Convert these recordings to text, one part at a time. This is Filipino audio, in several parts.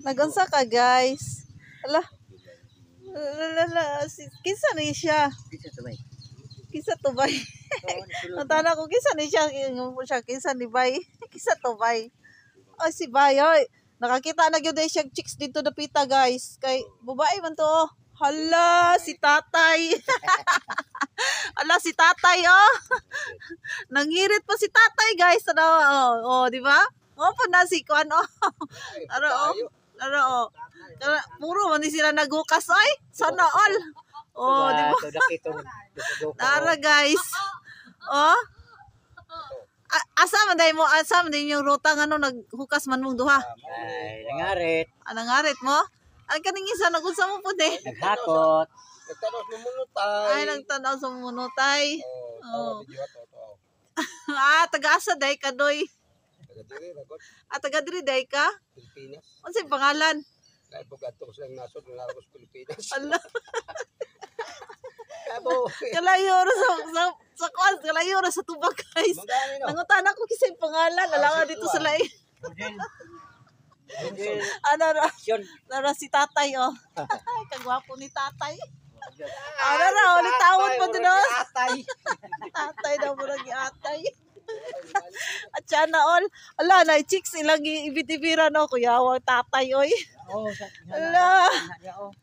Nagunsa ka guys. Ala. Kinsa ni siya? Kinsa to bay? Natana ko kinsa ni siya, kinsa ni bay? Kinsa to bay? Ay si bay oy. Nakakita na gyud siya chicks dito dapita guys. Kay babae man to. Oh. Hala si tatay. Ala si tatay oh. Nangirit pa si tatay guys. Ano oh, di ba? Oh pa na si kuan oh. Ano oh. Puro man sila naghukas ay. Sana all. Oh, di ba? Tara guys. Oh. Asa man day yung ruta nga no naghukas man mong duha. Ay, nangarit. Nangarit mo? Ay kaning isa nagunsa mo pud eh. Naghakot. Nagtanaw sa munutay. Ay nagtanaw sa munutay. Oh. Taga-asa day ka doy. Taga-diri ragot. Taga diri day ka? Pilipinas. Unsay pangalan? Dahil pag-ato ko silang nasod, nalaragos Pilipinas. Ala. Kabo. Kalayo ra sa kwan, kalayo ra sa tubag guys. Nangutan ako kisay pangalan, alawa dito sa lain. Ano ra? Nara si tatay oh. Kagwapo ni tatay. Ano ra, ulit tawon pa din oh. Tatay daw mo lagi atay. At siya na all. Ala, na chicks ilang ibitibira no, kuyawa tatay oy. Ala.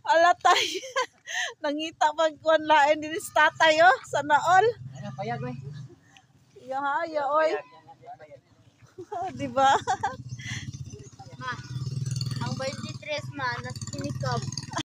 Ala tay. Nangita pagkuan lain din si tatay oh. Sana all. Ano payag oy? Ya oy. Di ba? Ma, ang 23 ma, nasa kinikap.